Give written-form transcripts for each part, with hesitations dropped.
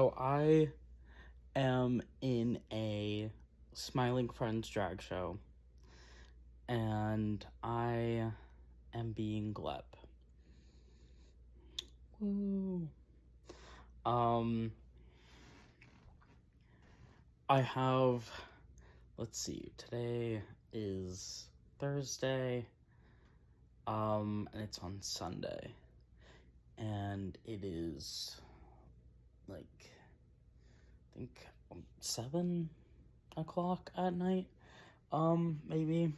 So I am in a Smiling Friends drag show, and I am being Glep. Woo. Um, I have, let's see, today is Thursday, and it's on Sunday, and it is like, I think 7 o'clock at night, maybe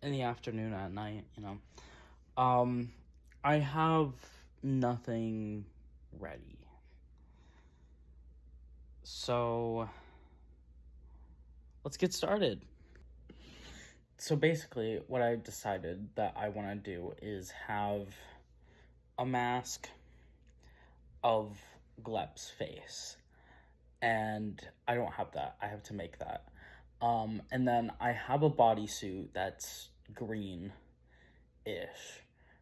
in the afternoon at night, I have nothing ready. So let's get started. So basically, what I've decided that I want to do is have a mask of Glep's face. And I don't have that. I have to make that. And then I have a bodysuit that's green-ish.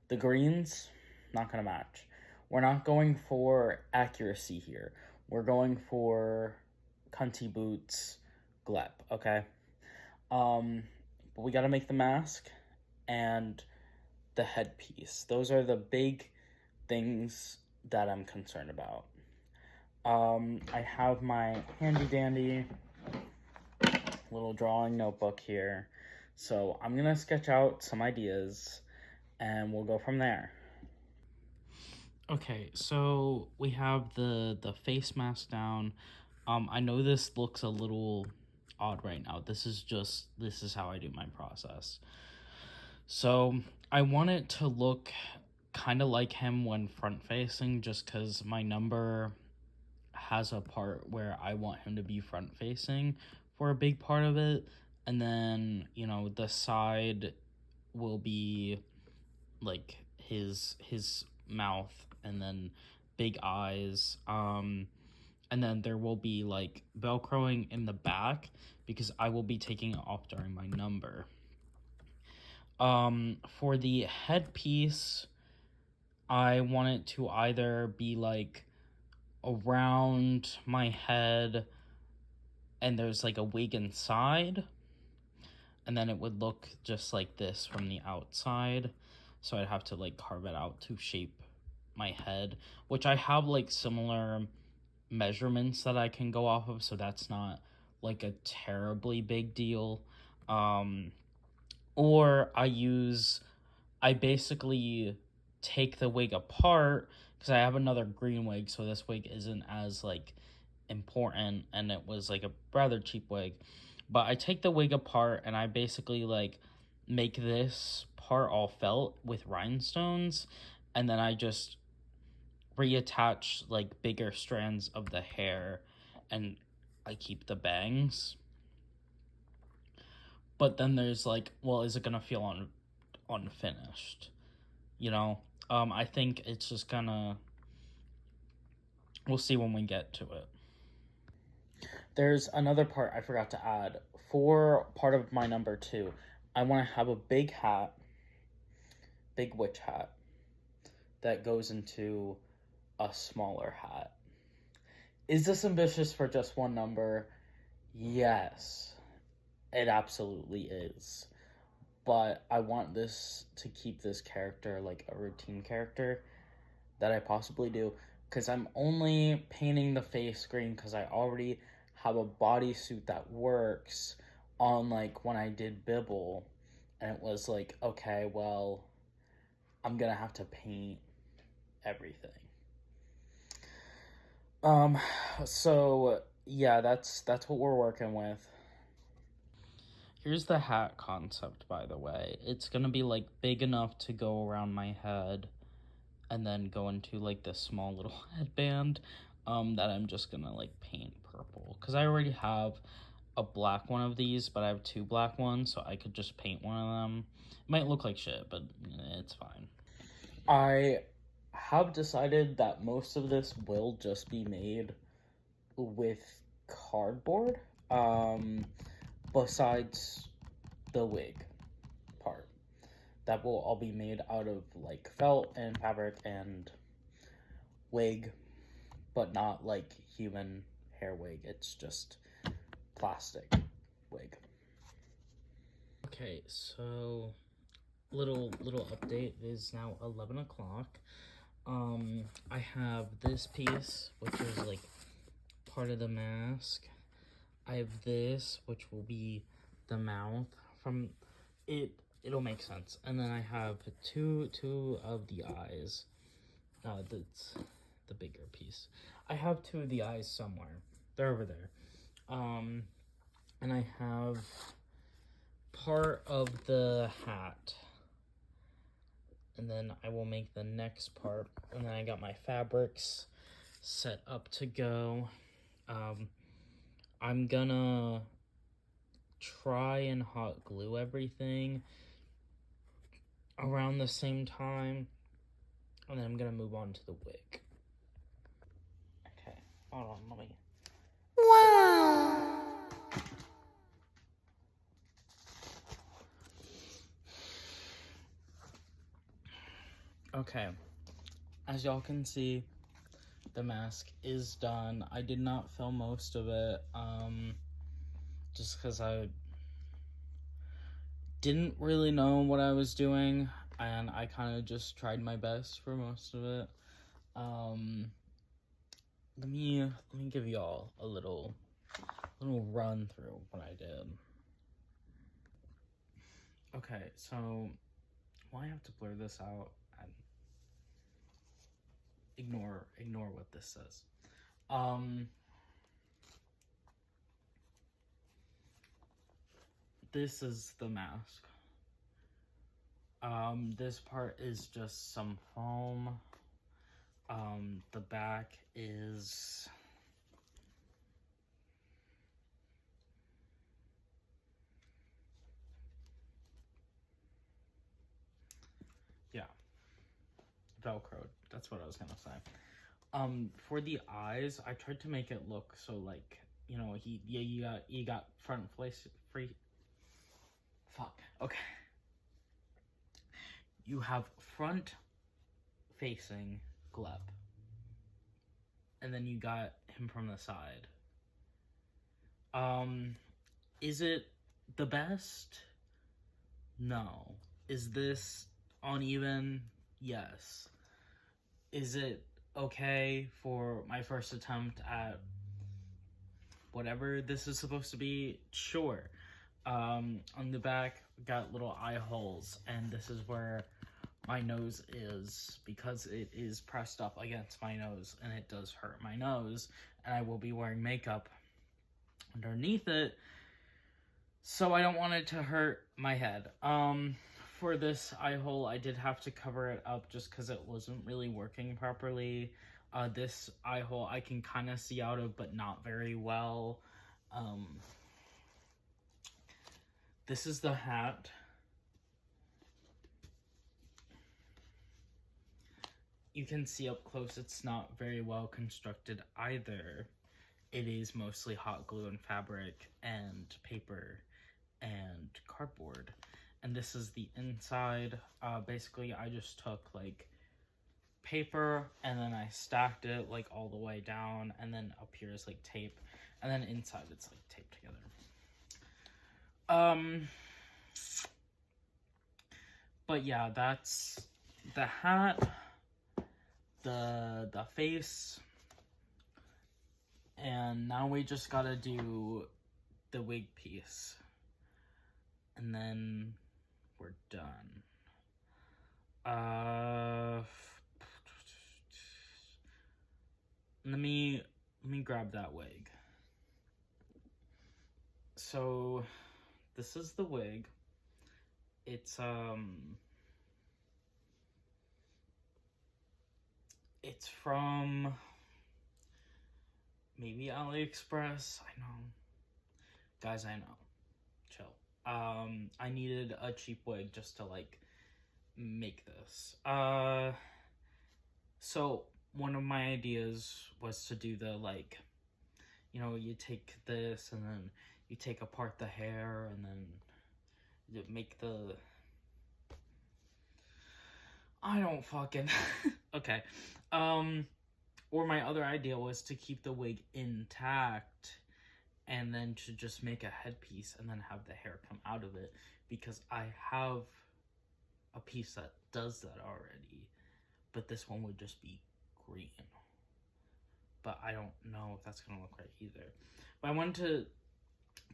The greens, not gonna match. We're not going for accuracy here. We're going for cunty boots, Glep, okay? But we gotta make the mask and the headpiece. Those are the big things that I'm concerned about. I have my handy dandy little drawing notebook here. So I'm gonna sketch out some ideas and we'll go from there. Okay, so we have the face mask down. I know this looks a little odd right now. This is how I do my process. So I want it to look kind of like him when front facing, just because my number has a part where I want him to be front facing for a big part of it, and then the side will be like his mouth, and then big eyes, and then there will be like velcroing in the back because I will be taking it off during my number. For the headpiece, I want it to either be like around my head and there's like a wig inside, and then it would look just like this from the outside, so I'd have to like carve it out to shape my head, which I have like similar measurements that I can go off of, so that's not like a terribly big deal. Or I basically take the wig apart because I have another green wig, so this wig isn't as like important, and it was like a rather cheap wig. But I take the wig apart and I basically like make this part all felt with rhinestones, and then I just reattach like bigger strands of the hair, and I keep the bangs. But then there's like, well, is it gonna feel unfinished? I think it's just gonna, we'll see when we get to it. There's another part I forgot to add. For part of my number 2, I want to have a big hat, big witch hat, that goes into a smaller hat. Is this ambitious for just one number? Yes, it absolutely is. But I want this to keep this character like a routine character that I possibly do, because I'm only painting the face green because I already have a bodysuit that works on like when I did Bibble, and it was like, okay, well, I'm gonna have to paint everything. So yeah, that's what we're working with. Here's the hat concept, by the way. It's gonna be like big enough to go around my head and then go into like this small little headband that I'm just gonna like paint purple, because I already have a black one of these, but I have 2 black ones, so I could just paint one of them. It might look like shit, but it's fine. I have decided that most of this will just be made with cardboard, besides the wig part. That will all be made out of like felt and fabric and wig. but not like human hair wig. It's just plastic wig. Okay, so little update. It is now 11 o'clock. I have this piece, which is like part of the mask. I have this, which will be the mouth from it. It'll make sense. And then I have two of the eyes. That's the bigger piece. I have two of the eyes somewhere. They're over there. And I have part of the hat. And then I will make the next part. And then I got my fabrics set up to go. I'm gonna try and hot glue everything around the same time. And then I'm gonna move on to the wig. Okay, hold on, let me... Wow! Okay, as y'all can see, the mask is done. I did not film most of it, just because I didn't really know what I was doing, and I kind of just tried my best for most of it. Let me give y'all a little run through what I did. Okay, so I have to blur this out and ignore what this says. This is the mask. This part is just some foam. The back is... yeah. Velcro. That's what I was gonna say. For the eyes, I tried to make it look so like, you know, you got front free. Fuck. Okay. You have front facing Glep. And then you got him from the side. Is it the best? No. Is this uneven? Yes. Is it okay for my first attempt at whatever this is supposed to be? Sure. On the back, got little eye holes, and this is where my nose is, because it is pressed up against my nose, and it does hurt my nose, and I will be wearing makeup underneath it, so I don't want it to hurt my head. For this eye hole, I did have to cover it up just because it wasn't really working properly. This eye hole I can kind of see out of, but not very well. This is the hat. You can see up close it's not very well constructed either. It is mostly hot glue and fabric and paper and cardboard. And this is the inside. Basically, I just took like paper and then I stacked it like all the way down, and then up here is like tape, and then inside it's like taped together. But yeah, that's the hat, the face, and now we just gotta do the wig piece, and then we're done. Let me grab that wig. So this is the wig. It's from maybe AliExpress. I know. Guys, I know. Chill. I needed a cheap wig just to like make this. So one of my ideas was to do the like, you know, you take this and then you take apart the hair and then you make the... I don't fucking... Okay. Or my other idea was to keep the wig intact and then to just make a headpiece and then have the hair come out of it, because I have a piece that does that already, but this one would just be green. But I don't know if that's gonna look right either. But I wanted to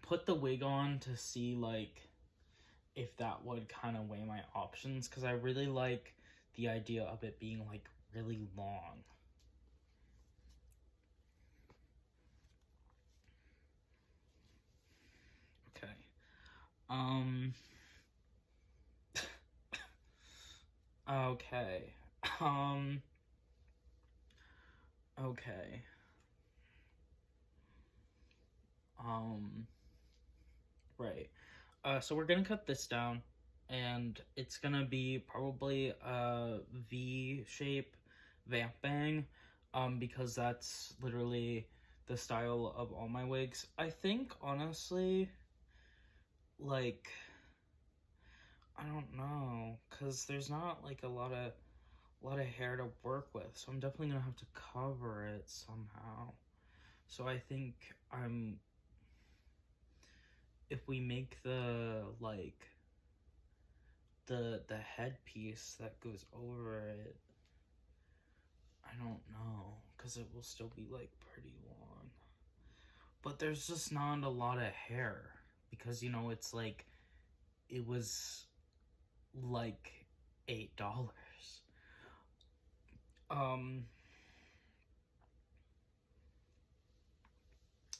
put the wig on to see like if that would kind of weigh my options, because I really like the idea of it being like really long. Okay. Okay. Okay. Right. So we're gonna cut this down, and it's gonna be probably a V shape vamp bang, because that's literally the style of all my wigs. I think honestly, like, I don't know, cause there's not like a lot of hair to work with, so I'm definitely gonna have to cover it somehow. So I think if we make the like the headpiece that goes over it, I don't know, because it will still be like pretty long, but there's just not a lot of hair, because it's like it was like $8.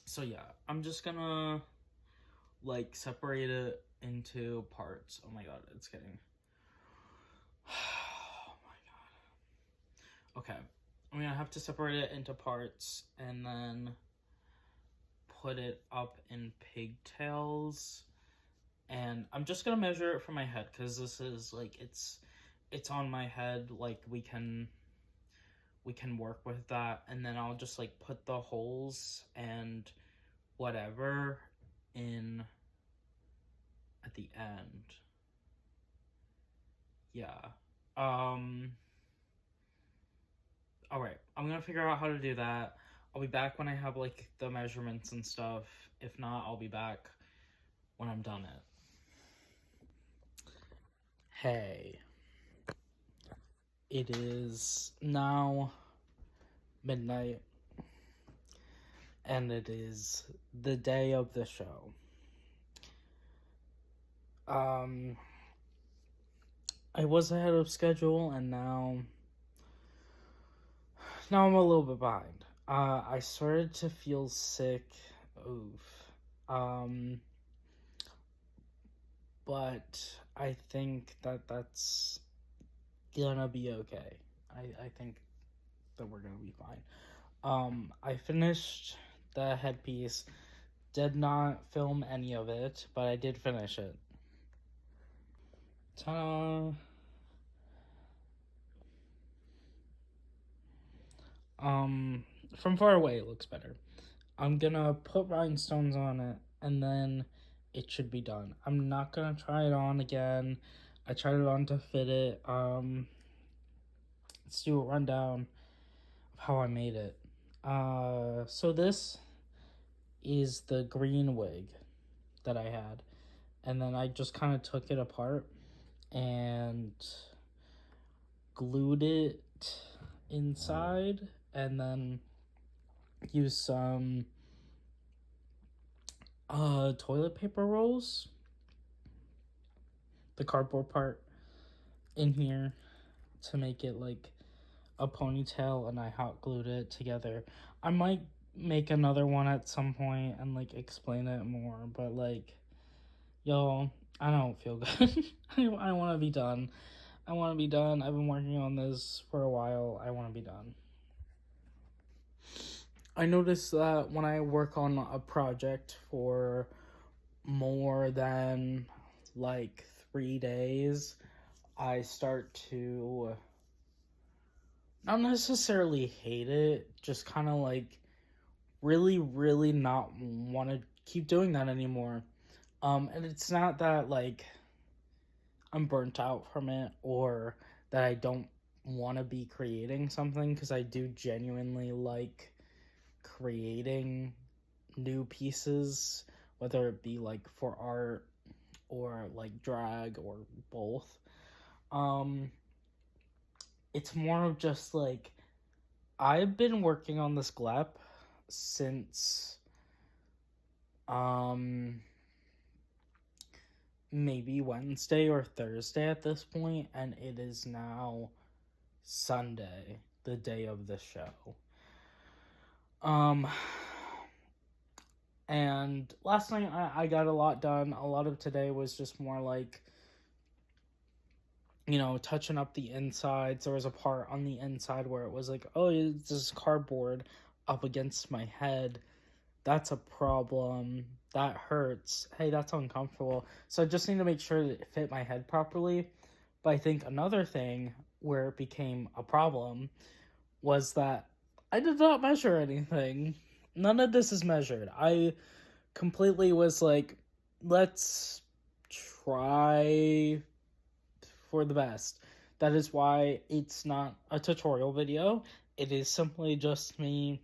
So yeah, I'm just gonna like separate it into parts. Oh my god, it's getting oh my god. Okay, I'm gonna have to separate it into parts and then put it up in pigtails, and I'm just gonna measure it for my head, because this is like it's on my head. Like we can work with that, and then I'll just like put the holes and whatever in at the end. Yeah. All right, I'm gonna figure out how to do that. I'll be back when I have like the measurements and stuff. If not, I'll be back when I'm done it. Hey, it is now midnight, and it is the day of the show. I was ahead of schedule, and now I'm a little bit behind. I started to feel sick. Oof. But I think that's gonna be okay. I think that we're gonna be fine. I finished the headpiece. Did not film any of it, but I did finish it. Ta-da! From far away it looks better. I'm gonna put rhinestones on it, and then it should be done. I'm not gonna try it on again. I tried it on to fit it. Let's do a rundown of how I made it. So this is the green wig that I had, and then I just kind of took it apart and glued it inside, and then used some toilet paper rolls, the cardboard part in here, to make it like a ponytail, and I hot glued it together. I might make another one at some point and like explain it more, but like, yo, I don't feel good. I want to be done. I want to be done. I've been working on this for a while. I want to be done. I noticed that when I work on a project for more than like 3 days, I start to not necessarily hate it, just kind of like really, really not want to keep doing that anymore. And it's not that like I'm burnt out from it, or that I don't want to be creating something, because I do genuinely like creating new pieces, whether it be like for art or like drag or both. Um, it's more of just like I've been working on this Glep since um maybe Wednesday or Thursday at this point, and it is now Sunday, the day of the show. And last night I got a lot done. A lot of today was just more like, touching up the insides. There was a part on the inside where it was like, oh, it's this cardboard up against my head. That's a problem. That hurts. Hey, that's uncomfortable. So I just need to make sure that it fit my head properly. But I think another thing where it became a problem was that I did not measure anything. None of this is measured. I completely was like, let's try for the best. That is why it's not a tutorial video. It is simply just me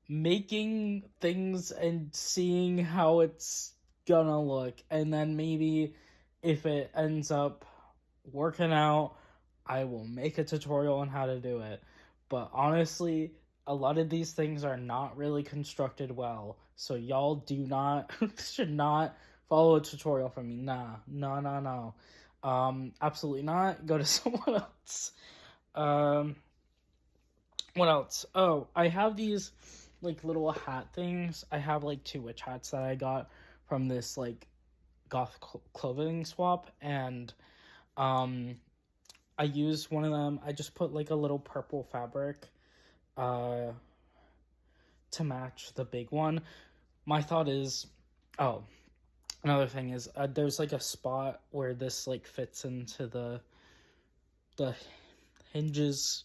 making things and seeing how it's gonna look. And then maybe if it ends up working out, I will make a tutorial on how to do it. But honestly, a lot of these things are not really constructed well. So y'all should not follow a tutorial from me. Nah, no. Absolutely not. Go to someone else. What else? Oh, I have these like little hat things. I have like 2 witch hats that I got from this like goth clothing swap, and I used one of them. I just put like a little purple fabric to match the big one. My thought is, oh, another thing is there's like a spot where this like fits into the hinges.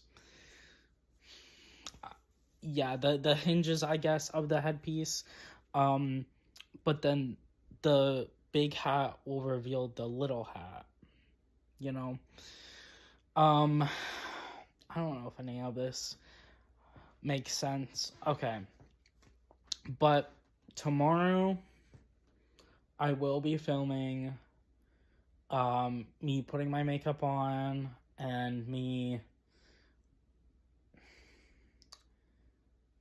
Yeah, the hinges, I guess, of the headpiece. But then the big hat will reveal the little hat, you know? I don't know if any of this makes sense. Okay. But tomorrow I will be filming me putting my makeup on and me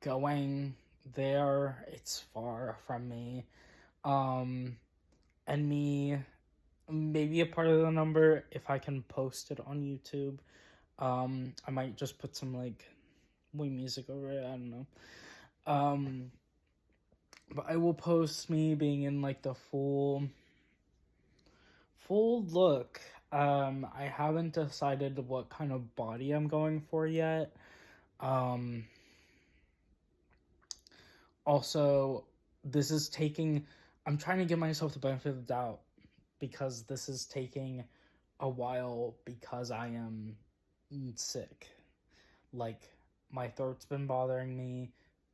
going there. It's far from me. And me maybe a part of the number if I can post it on YouTube. I might just put some like music over it. I don't know. But I will post me being in like the full look. I haven't decided what kind of body I'm going for yet. Also, I'm trying to give myself the benefit of the doubt because this is taking a while because I am sick. Like, my throat's been bothering me.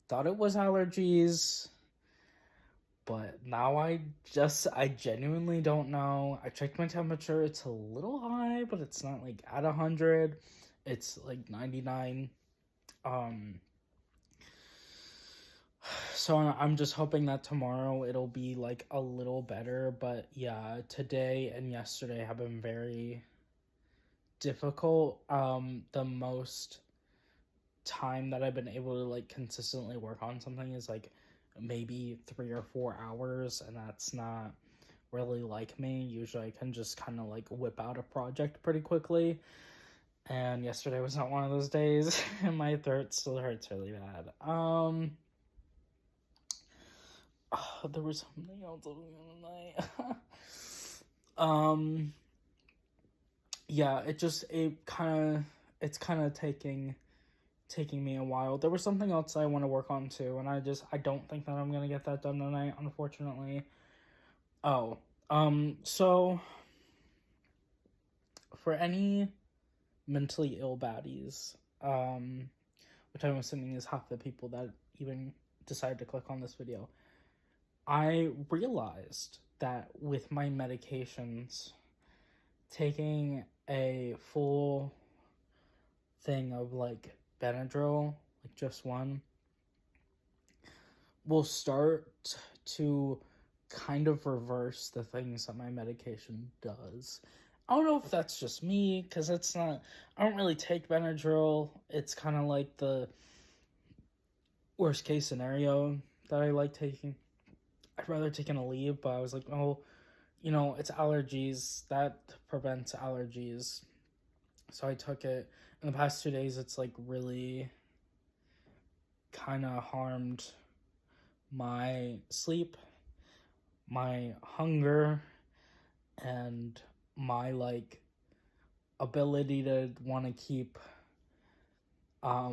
Thought it was allergies, but now I genuinely don't know. I checked my temperature. It's a little high, but it's not like at 100. It's like 99. So I'm just hoping that tomorrow it'll be like a little better. But yeah, today and yesterday have been very difficult. The most time that I've been able to like consistently work on something is like maybe 3 or 4 hours, and that's not really like me. Usually I can just kind of like whip out a project pretty quickly, and yesterday was not one of those days. And my throat still hurts really bad. There was something else the other night. Yeah, it's kind of taking me a while. There was something else I want to work on too, and I don't think that I'm gonna get that done tonight, unfortunately. So for any mentally ill baddies, which I'm assuming is half the people that even decide to click on this video, I realized that with my medications, taking a full thing of like Benadryl, like just one, will start to kind of reverse the things that my medication does. I don't know if that's just me, because it's not, I don't really take Benadryl. It's kind of like the worst case scenario that I like taking. I'd rather take an Aleve, but I was like, oh, you know, it's allergies. That prevents allergies. So I took it. In the past 2 days, it's like really kind of harmed my sleep, my hunger, and my like ability to want to keep I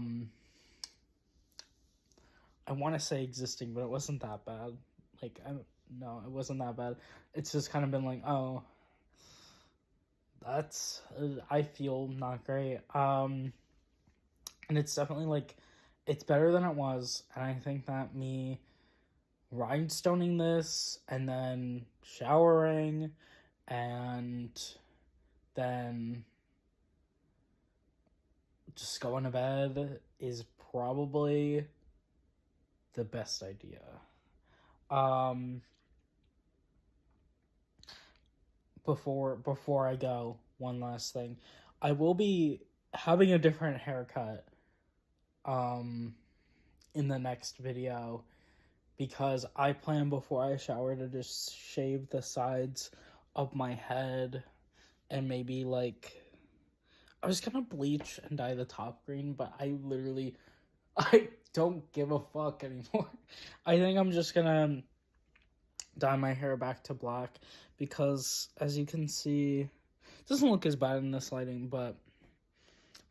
want to say existing, but it wasn't that bad. Like, no, it wasn't that bad. It's just kind of been like, oh, that's I feel not great. And it's definitely like, it's better than it was, and I think that me rhinestoning this and then showering and then just going to bed is probably the best idea. Before I go, one last thing. I will be having a different haircut in the next video, because I plan before I shower to just shave the sides of my head and maybe like, I was gonna bleach and dye the top green, but I don't give a fuck anymore. I think I'm just gonna dye my hair back to black, because as you can see, it doesn't look as bad in this lighting, but I'm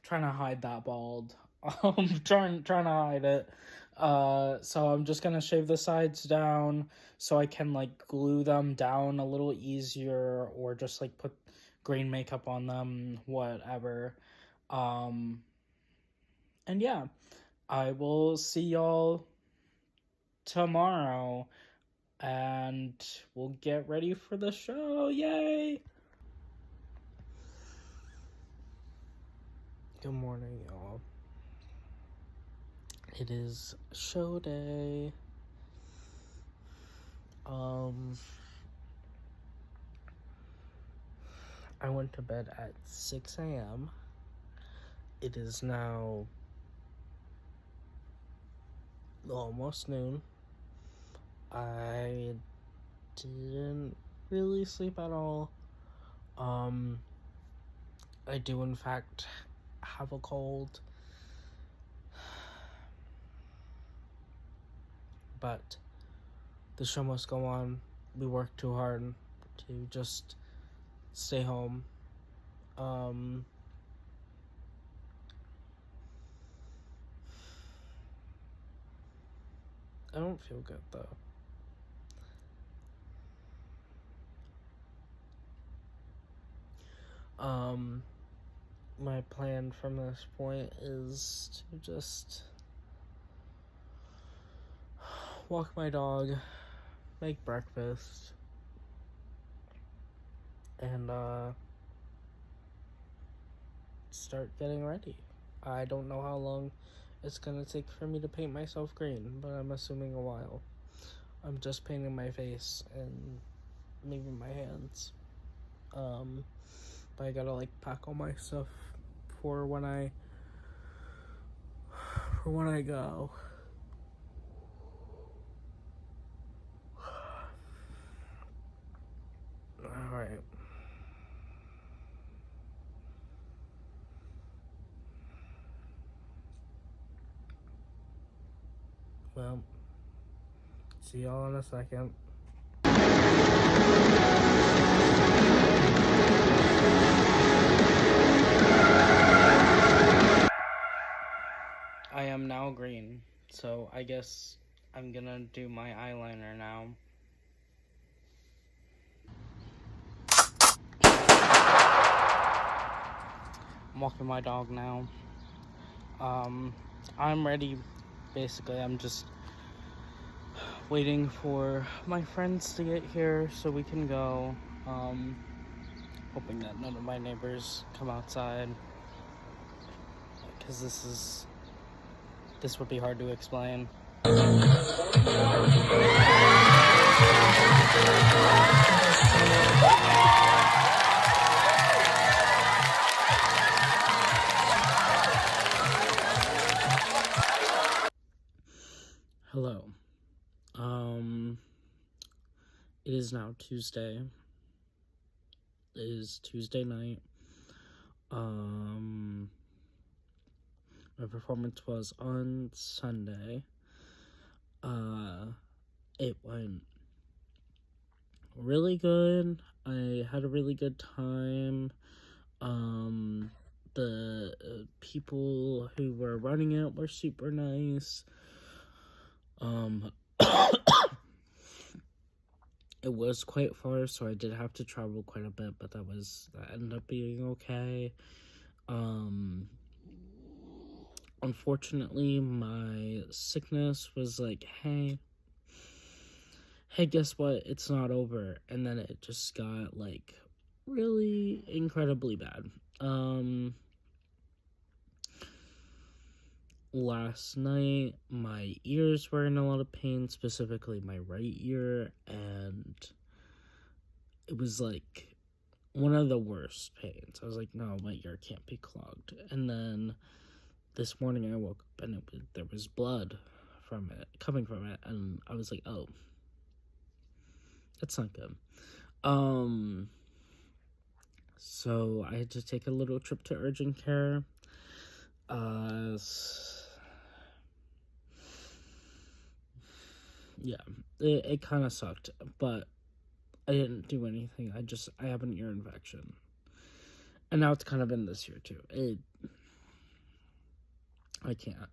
trying to hide that bald. trying to hide it. So I'm just gonna shave the sides down so I can like glue them down a little easier, or just like put green makeup on them, whatever. And yeah, I will see y'all tomorrow, and we'll get ready for the show. Yay! Good morning, y'all. It is show day. I went to bed at 6 a.m. It is now almost noon. I didn't really sleep at all. I do in fact have a cold, but the show must go on. We worked too hard to just stay home. I don't feel good though. My plan from this point is to just walk my dog, make breakfast, and start getting ready. I don't know how long it's gonna take for me to paint myself green, but I'm assuming a while. I'm just painting my face and maybe my hands. But I gotta like pack all my stuff for when I go. Alright. Well, see y'all in a second. I am now green, so I guess I'm gonna do my eyeliner now. I'm walking my dog now. I'm ready, basically. I'm just waiting for my friends to get here so we can go. Hoping that none of my neighbors come outside. because this would be hard to explain. Hello. It is now Tuesday. It is Tuesday night. My performance was on Sunday. It went really good. I had a really good time. The people who were running it were super nice. It was quite far, so I did have to travel quite a bit, but that ended up being okay. Unfortunately, my sickness was like, hey, guess what? It's not over. And then it just got, like, really incredibly bad. Last night, my ears were in a lot of pain, specifically my right ear, and it was, like, one of the worst pains. I was like, no, my ear can't be clogged. And then this morning I woke up and there was blood from it, coming from it, and I was like, oh, that's not good. So I had to take a little trip to urgent care. Yeah, it kind of sucked, but I didn't do anything. I have an ear infection. And now it's kind of been this year too. I can't.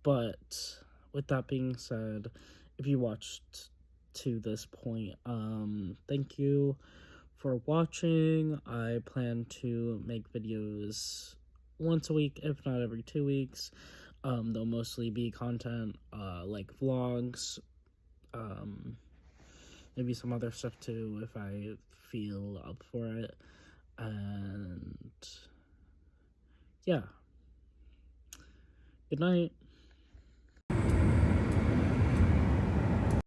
But with that being said, if you watched to this point, thank you for watching. I plan to make videos once a week, if not every 2 weeks. They'll mostly be content, like vlogs, maybe some other stuff too, if I feel up for it. And yeah. Good night.